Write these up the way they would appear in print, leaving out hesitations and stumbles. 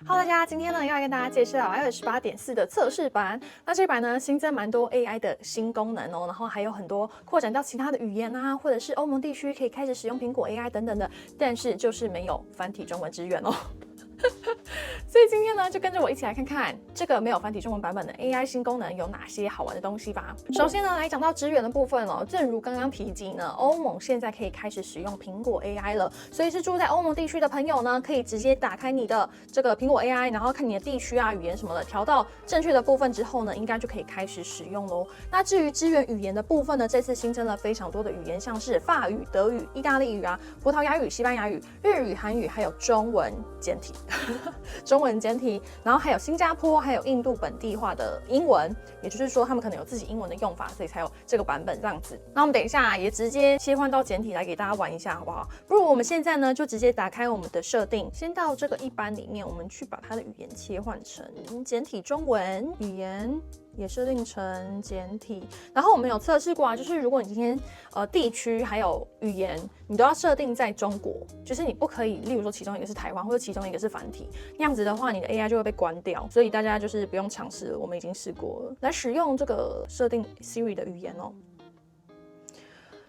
Hello，大家，今天呢要来跟大家介绍 iOS 18.4的测试版。那这版呢新增蛮多 AI 的新功能哦，然后还有很多扩展到其他的语言啊，或者是欧盟地区可以开始使用苹果 AI 等等的，但是就是没有繁体中文支援哦。所以今天呢，就跟着我一起来看看这个没有繁体中文版本的 AI 新功能有哪些好玩的东西吧。首先呢，来讲到支援的部分哦，正如刚刚提及呢，欧盟现在可以开始使用苹果 AI 了，所以是住在欧盟地区的朋友呢，可以直接打开你的这个苹果 AI， 然后看你的地区啊、语言什么的，调到正确的部分之后呢，应该就可以开始使用咯。那至于支援语言的部分呢，这次新增了非常多的语言，像是法语、德语、意大利语啊、葡萄牙语、西班牙语、日语、韩语，还有中文简体。中文简体，然后还有新加坡，还有印度本地化的英文，也就是说他们可能有自己英文的用法，所以才有这个版本这样子。那我们等一下也直接切换到简体来给大家玩一下，好不好？不如我们现在呢就直接打开我们的设定，先到这个一般里面，我们去把它的语言切换成简体中文语言。也设定成简体，然后我们有测试过啊，就是如果你今天地区还有语言，你都要设定在中国，就是你不可以，例如说其中一个是台湾或者其中一个是繁体，那样子的话，你的 AI 就会被关掉，所以大家就是不用尝试了，我们已经试过了。来使用这个设定 Siri 的语言哦。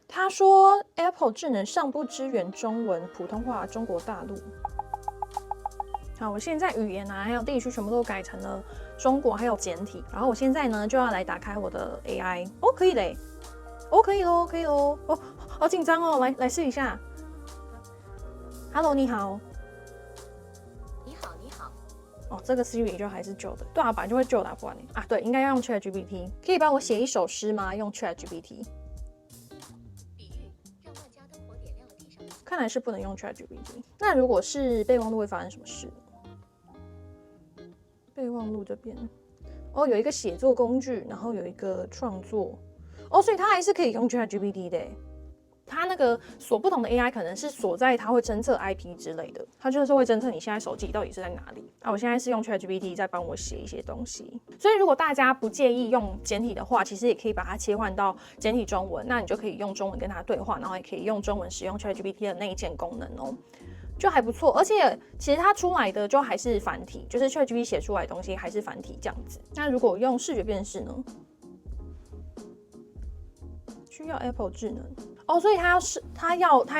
他说 Apple 智能尚不支援中文、普通话、中国大陆。好，我现在语言啊，还有地区全部都改成了中国，还有简体。然后我现在呢，就要来打开我的 AI。哦，可以嘞，哦，可以咯，可以咯。哦，好紧张哦，来试一下。Hello， 你好。你好，你好。哦，这个 Siri 就还是旧的，对啊，本来就会旧的，不然你啊，对，应该要用 ChatGPT。可以帮我写一首诗吗？用 ChatGPT。比喻让万家灯火点亮了地上的。看来是不能用 ChatGPT。那如果是备忘录会发生什么事？备忘录这边，哦，有一个写作工具，然后有一个创作，哦，所以它还是可以用 ChatGPT 的。它那个锁不同的 AI 可能是锁在它会侦测 IP 之类的，它就是会侦测你现在手机到底是在哪里。啊，我现在是用 ChatGPT 在帮我写一些东西，所以如果大家不介意用简体的话，其实也可以把它切换到简体中文，那你就可以用中文跟它对话，然后也可以用中文使用 ChatGPT 的内建功能哦。就还不错，而且其实它出来的就还是繁体，就是 ChatGPT 写出来的东西还是繁体这样子。那如果用视觉辨识呢？需要 Apple 智能哦，所以它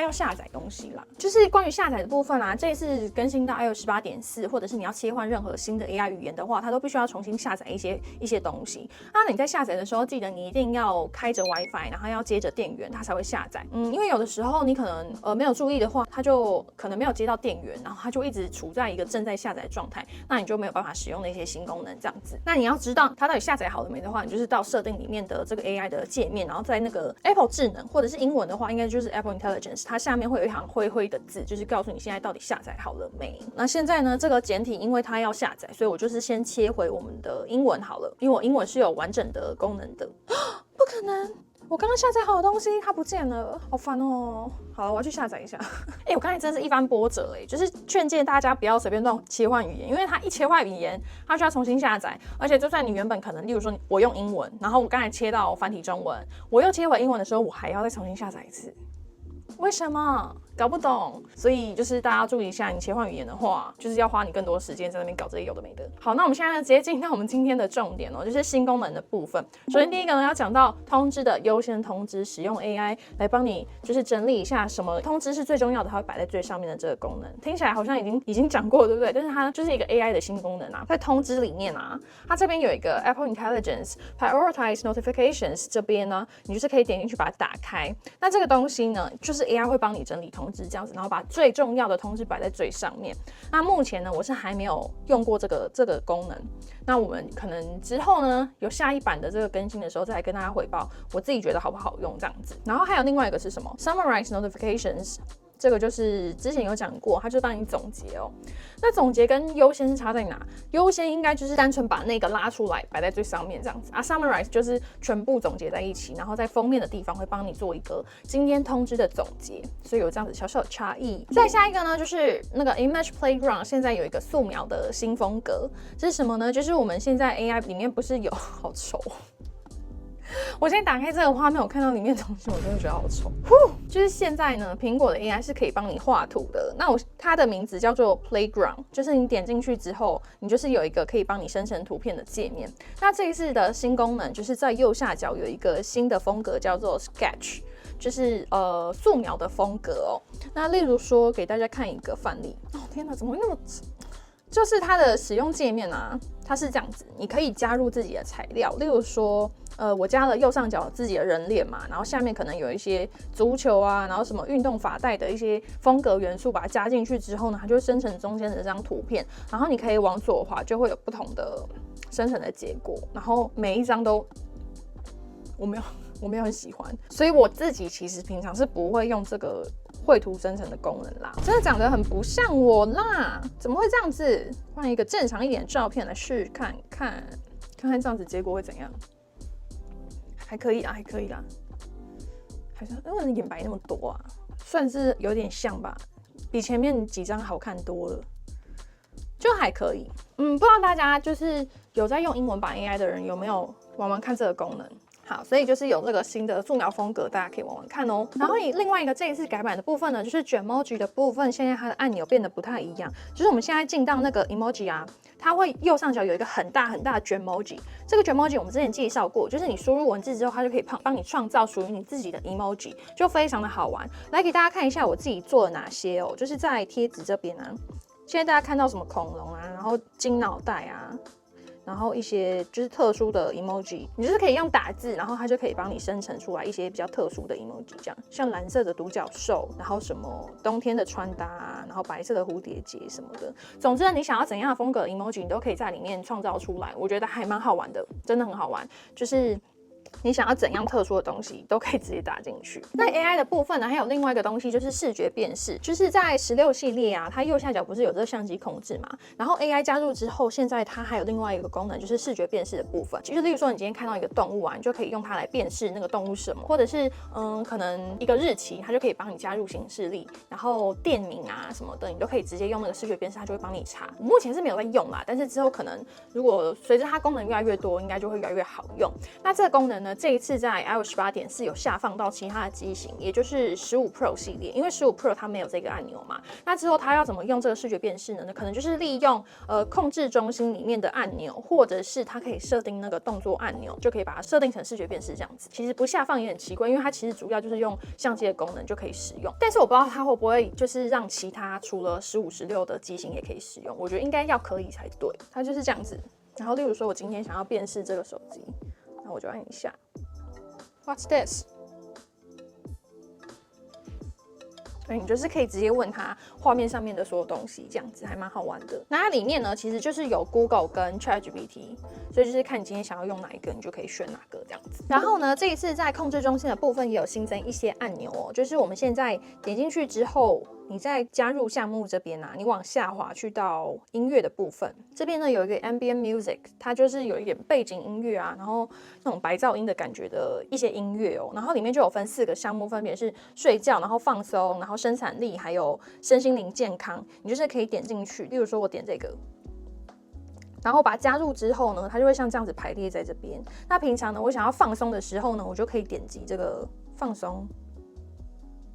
要下载东西啦。就是关于下载的部分啦，这一次更新到 iOS 18.4，或者是你要切换任何新的 AI 语言的话，它都必须要重新下载一些东西。那你在下载的时候，记得你一定要开着 WiFi， 然后要接着电源，它才会下载。因为有的时候你可能没有注意的话，它就可能没有接到电源，然后它就一直处在一个正在下载的状态，那你就没有办法使用那些新功能这样子。那你要知道它到底下载好了没的话，你就是到设定里面的这个 AI 的界面，然后在那个 Apple 智能或者是英文的话，应该就是 Apple Intelligence， 它下面会有一行灰灰的字，就是告诉你现在到底下载好了没。那现在呢，这个简体因为它要下载，所以我就是先切回我们的英文好了，因为我英文是有完整的功能的。不可能！我刚刚下载好的东西它不见了，好烦哦。好了，我要去下载一下。我刚才真是一番波折就是劝诫大家不要随便乱切换语言，因为它一切换语言，它就要重新下载，而且就算你原本可能，例如说我用英文，然后我刚才切到繁体中文，我又切回英文的时候，我还要再重新下载一次。为什么？搞不懂，所以就是大家要注意一下，你切换语言的话，就是要花你更多的时间在那边搞这些有的没的。好，那我们现在呢，直接进到我们今天的重点哦，就是新功能的部分。首先第一个呢，要讲到通知的优先通知，使用 AI 来帮你就是整理一下什么通知是最重要的，它会摆在最上面的这个功能。听起来好像已经讲过，对不对？但是它就是一个 AI 的新功能啊，在通知里面啊，它这边有一个 Apple Intelligence Prioritize Notifications 这边呢，你就是可以点进去把它打开。那这个东西呢，就是 AI 会帮你整理通知这样子，然后把最重要的通知摆在最上面。那目前呢，我是还没有用过这个功能。那我们可能之后呢，有下一版的这个更新的时候，再来跟大家汇报我自己觉得好不好用这样子。然后还有另外一个是什么 ？Summarize Notifications。这个就是之前有讲过，它就帮你总结哦。那总结跟优先是差在哪？优先应该就是单纯把那个拉出来摆在最上面这样子啊 ，summarize 就是全部总结在一起，然后在封面的地方会帮你做一个今天通知的总结，所以有这样子小小的差异。再下一个呢，就是那个 Image Playground 现在有一个素描的新风格，这是什么呢？就是我们现在 AI 里面不是有好丑。我现在打开这个画面，我看到里面的东西，我真的觉得好丑。就是现在呢，苹果的 AI 是可以帮你画图的。那它的名字叫做 Playground， 就是你点进去之后，你就是有一个可以帮你生成图片的界面。那这一次的新功能，就是在右下角有一个新的风格，叫做 Sketch， 就是素描的风格哦。那例如说，给大家看一个范例。哦天哪，怎么会那么？就是它的使用界面啊，它是这样子，你可以加入自己的材料，例如说，我加了右上角自己的人脸嘛，然后下面可能有一些足球啊，然后什么运动发带的一些风格元素，把它加进去之后呢，它就会生成中间的这张图片，然后你可以往左滑，就会有不同的生成的结果，然后每一张都我没有很喜欢，所以我自己其实平常是不会用这个绘图生成的功能啦，真的长得很不像我啦，怎么会这样子？换一个正常一点的照片来试看看，看看这样子结果会怎样？还可以啦，还可以啦，还是因为眼白那么多啊，算是有点像吧，比前面几张好看多了，就还可以。不知道大家就是有在用英文版 AI 的人有没有玩玩看这个功能？好，所以就是有这个新的素描风格，大家可以玩玩看哦。然后另外一个这一次改版的部分呢，就是卷 emoji 的部分，现在它的按钮变得不太一样。就是我们现在进到那个 emoji 啊，它会右上角有一个很大很大的卷 emoji。这个卷 emoji 我们之前介绍过，就是你输入文字之后，它就可以帮你创造属于你自己的 emoji， 就非常的好玩。来给大家看一下我自己做了哪些哦，就是在贴纸这边啊，现在大家看到什么恐龙啊，然后金脑袋啊。然后一些就是特殊的 emoji， 你就是可以用打字，然后它就可以帮你生成出来一些比较特殊的 emoji， 这样像蓝色的独角兽，然后什么冬天的穿搭啊，然后白色的蝴蝶结什么的。总之，你想要怎样的风格的 emoji， 你都可以在里面创造出来，我觉得还蛮好玩的，真的很好玩，就是。你想要怎样特殊的东西，都可以直接打进去。那 AI 的部分呢，还有另外一个东西，就是视觉辨识，就是在16系列啊，它右下角不是有这个相机控制嘛？然后 AI 加入之后，现在它还有另外一个功能，就是视觉辨识的部分。就是例如说，你今天看到一个动物啊，你就可以用它来辨识那个动物是什么，或者是可能一个日期，它就可以帮你加入行事历，然后店名啊什么的，你都可以直接用那个视觉辨识，它就会帮你查。我目前是没有在用啦，但是之后可能如果随着它功能越来越多，应该就会越来越好用。那这个功能呢，这一次在 iOS 18.4有下放到其他的机型，也就是15 Pro 系列，因为15 Pro 它没有这个按钮嘛。那之后它要怎么用这个视觉辨识呢？可能就是利用控制中心里面的按钮，或者是它可以设定那个动作按钮，就可以把它设定成视觉辨识这样子。其实不下放也很奇怪，因为它其实主要就是用相机的功能就可以使用。但是我不知道它会不会就是让其他除了15、16的机型也可以使用，我觉得应该要可以才对。它就是这样子。然后例如说我今天想要辨识这个手机，那我就按一下。What's this？ 你就是可以直接问他画面上面的所有东西，这样子还蛮好玩的。那它里面呢，其实就是有 Google 跟 ChatGPT， 所以就是看你今天想要用哪一个，你就可以选哪个这样子。然后呢，这一次在控制中心的部分也有新增一些按钮哦，就是我们现在点进去之后。你在加入项目这边啊，你往下滑去到音乐的部分，这边呢有一个 ambient music， 它就是有一点背景音乐啊，然后那种白噪音的感觉的一些音乐哦，然后里面就有分4个项目，分别是睡觉，然后放松，然后生产力，还有身心灵健康，你就是可以点进去，例如说我点这个。然后把它加入之后呢，它就会像这样子排列在这边。那平常呢，我想要放松的时候呢，我就可以点击这个放松。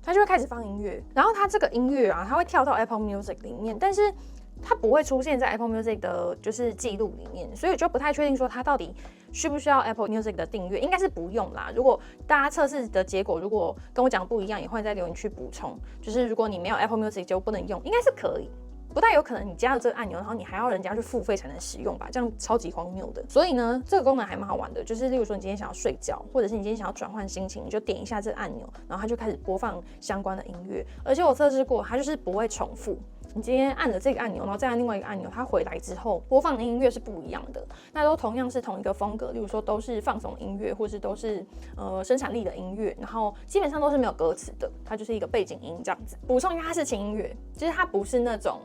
它就会开始放音乐，然后它这个音乐啊，它会跳到 Apple Music 里面，但是它不会出现在 Apple Music 的就是记录里面，所以就不太确定说它到底需不需要 Apple Music 的订阅，应该是不用啦。如果大家测试的结果如果跟我讲不一样，也欢迎在留言区补充。就是如果你没有 Apple Music 就不能用，应该是可以。不太有可能你加了这个按钮，然后你还要人家去付费才能使用吧？这样超级荒谬的。所以呢，这个功能还蛮好玩的，就是例如说你今天想要睡觉，或者是你今天想要转换心情，你就点一下这个按钮，然后它就开始播放相关的音乐。而且我测试过，它就是不会重复。你今天按了这个按钮，然后再按另外一个按钮，它回来之后播放的音乐是不一样的。那都同样是同一个风格，例如说都是放松音乐，或是都是生产力的音乐，然后基本上都是没有歌词的，它就是一个背景音这样子。补充一下，它是轻音乐，就是它不是那种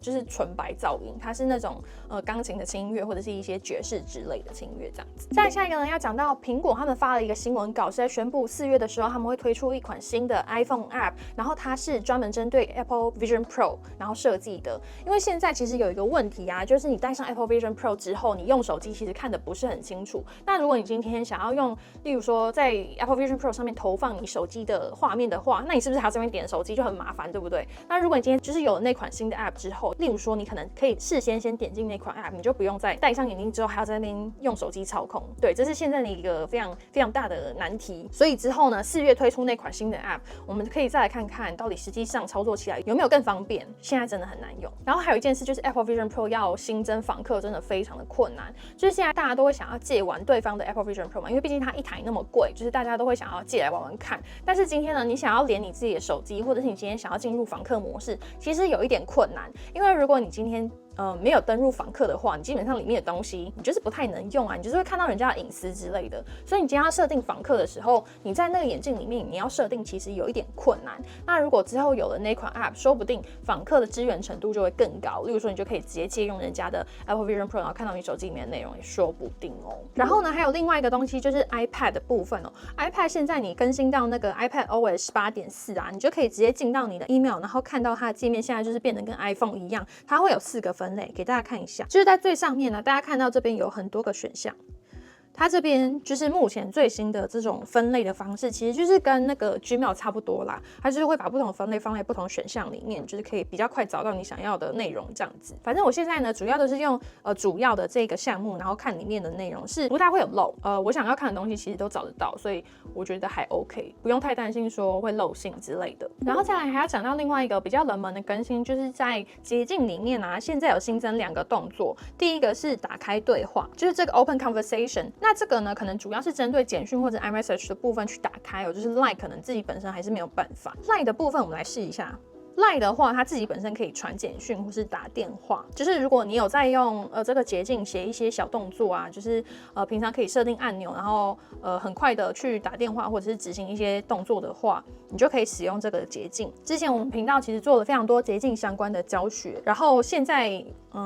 就是纯白噪音，它是那种钢琴的轻音乐或者是一些爵士之类的轻音乐这样子。再来下一个呢，要讲到苹果他们发了一个新闻稿，是在宣布4月的时候他们会推出一款新的 iPhone App， 然后它是专门针对 Apple Vision Pro 然后设计的。因为现在其实有一个问题啊，就是你戴上 Apple Vision Pro 之后，你用手机其实看得不是很清楚。那如果你今天想要用，例如说在 Apple Vision Pro 上面投放你手机的画面的话，那你是不是还要这边点手机就很麻烦，对不对？那如果你今天就是有了那款新的 App 之后，例如说你可能可以事先点进那款 App， 你就不用再戴上眼镜之后还要在那边用手机操控。对，这是现在的一个非常大的难题。所以之后呢，4月推出那款新的 App， 我们可以再来看看到底实际上操作起来有没有更方便。现在真的很难用。然后还有一件事就是 Apple Vision Pro 要新增访客真的非常的困难，就是现在大家都会想要借玩对方的 Apple Vision Pro 嘛，因为毕竟它一台那么贵，就是大家都会想要借来玩玩看。但是今天呢，你想要连你自己的手机，或者是你今天想要进入访客模式，其实有一点困难，因为如果你今天没有登入访客的话，你基本上里面的东西你就是不太能用啊，你就是会看到人家的隐私之类的。所以你今天要设定访客的时候，你在那个眼镜里面你要设定，其实有一点困难。那如果之后有了那款 App， 说不定访客的支援程度就会更高。例如说，你就可以直接借用人家的 Apple Vision Pro， 然后看到你手机里面的内容，也说不定哦。然后呢，还有另外一个东西就是 iPad 的部分哦。iPad 现在你更新到那个 iPad OS 18.4啊，你就可以直接进到你的 email， 然后看到它的界面现在就是变得跟 iPhone 一样，它会有4个分类，给大家看一下。就是在最上面呢，大家看到这边有很多个选项。它这边就是目前最新的这种分类的方式，其实就是跟那个 Gmail 差不多啦。它就是会把不同分类放在不同选项里面，就是可以比较快找到你想要的内容这样子。反正我现在呢，主要都是用主要的这个项目，然后看里面的内容是不太会有漏。我想要看的东西其实都找得到，所以我觉得还 OK， 不用太担心说会漏信之类的。然后再来还要讲到另外一个比较冷门的更新，就是在捷径里面啊，现在有新增2个动作。第一个是打开对话，就是这个 Open Conversation。那这个呢，可能主要是针对简讯或者 iMessage 的部分去打开哦，就是 Line 可能自己本身还是没有办法。Line 的部分我们来试一下。Line 的话，它自己本身可以传简讯或是打电话，就是如果你有在用这个捷径写一些小动作啊，就是平常可以设定按钮，然后很快的去打电话或者是执行一些动作的话，你就可以使用这个捷径。之前我们频道其实做了非常多捷径相关的教学，然后现在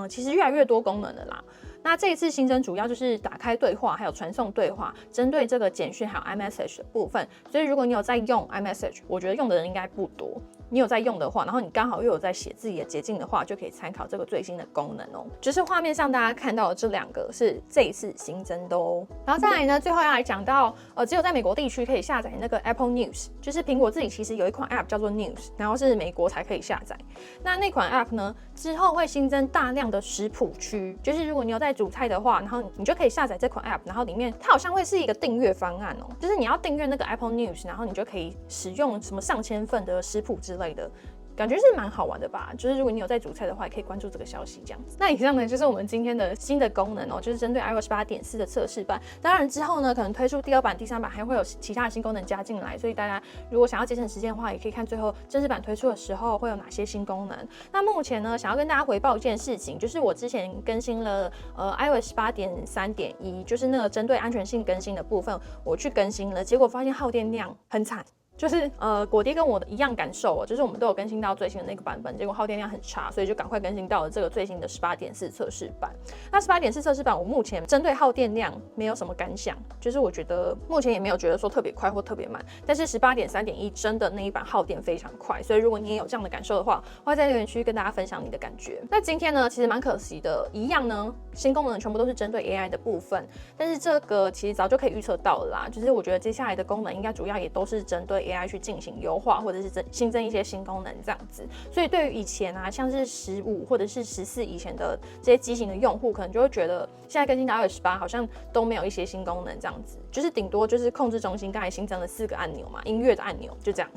其实越来越多功能了啦。那这一次新增主要就是打开对话，还有传送对话，针对这个简讯还有 iMessage 的部分。所以如果你有在用 iMessage， 我觉得用的人应该不多。你有在用的话，然后你刚好又有在写自己的捷径的话，就可以参考这个最新的功能哦。就是画面上大家看到的这2个是这一次新增的哦。然后再来呢，最后要来讲到只有在美国地区可以下载那个 Apple News， 就是苹果自己其实有一款 App 叫做 News， 然后是美国才可以下载。那款 App 呢，之后会新增大量的食谱区，就是如果你有在煮菜的话，然后你就可以下载这款 App， 然后里面它好像会是一个订阅方案哦，就是你要订阅那个 Apple News， 然后你就可以使用什么上千份的食谱之类的。感觉是蛮好玩的吧，就是如果你有在煮菜的话，也可以关注这个消息这样子。那以上呢就是我们今天的新的功能哦，就是针对 iOS 18.4的测试版。当然之后呢，可能推出第2版、第3版，还会有其他的新功能加进来，所以大家如果想要节省时间的话，也可以看最后正式版推出的时候会有哪些新功能。那目前呢，想要跟大家回报一件事情，就是我之前更新了iOS 18.3.1，就是那个针对安全性更新的部分，我去更新了，结果发现耗电量很惨。就是果爹跟我的一样感受哦，就是我们都有更新到最新的那个版本，结果耗电量很差，所以就赶快更新到了这个最新的 18.4 测试版。那 18.4 测试版，我目前针对耗电量没有什么感想，就是我觉得目前也没有觉得说特别快或特别慢，但是 18.3.1 真的那一版耗电非常快，所以如果你也有这样的感受的话，我会在留言区跟大家分享你的感觉。那今天呢，其实蛮可惜的，一样呢，新功能全部都是针对 AI 的部分，但是这个其实早就可以预测到了啦，就是我觉得接下来的功能应该主要也都是针对 AI 去进行优化，或者是新增一些新功能这样子。所以对于以前啊，像是15或者是14以前的这些机型的用户，可能就会觉得现在更新到iOS 18好像都没有一些新功能这样子，就是顶多就是控制中心刚才新增了4个按钮嘛，音乐的按钮就这样，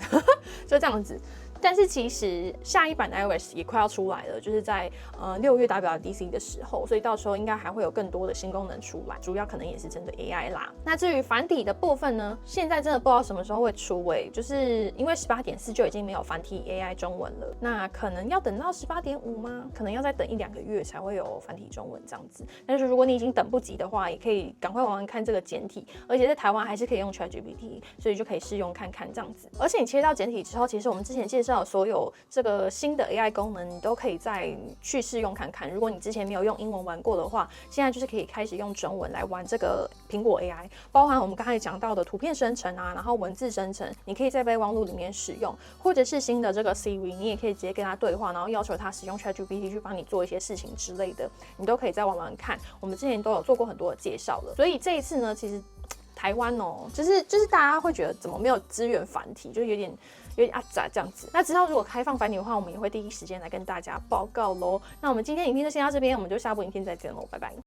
就这样子。但是其实下一版的 iOS 也快要出来了，就是在6月 WWDC 的时候，所以到时候应该还会有更多的新功能出来，主要可能也是针对 AI 啦。那至于繁体的部分呢，现在真的不知道什么时候会出就是因为 18.4 就已经没有繁体 AI 中文了，那可能要等到 18.5 吗？可能要再等1-2个月才会有繁体中文这样子。但是如果你已经等不及的话，也可以赶快玩玩看这个简体，而且在台湾还是可以用 ChatGPT， 所以就可以试用看看这样子。而且你切到简体之后，其实我们之前介绍绍的所有这个新的 AI 功能，你都可以再去试用看看。如果你之前没有用英文玩过的话，现在就是可以开始用中文来玩这个苹果 AI，包含我们刚才讲到的图片生成啊，然后文字生成，你可以在备忘录里面使用，或者是新的这个 Siri， 你也可以直接跟它对话，然后要求它使用 ChatGPT 去帮你做一些事情之类的，你都可以再玩玩看。我们之前都有做过很多的介绍了，所以这一次呢，其实台湾哦，就是大家会觉得怎么没有支援繁体，就有点阿杂这样子。那之后如果开放繁体的话，我们也会第一时间来跟大家报告喽。那我们今天影片就先到这边，我们就下部影片再见喽，拜拜。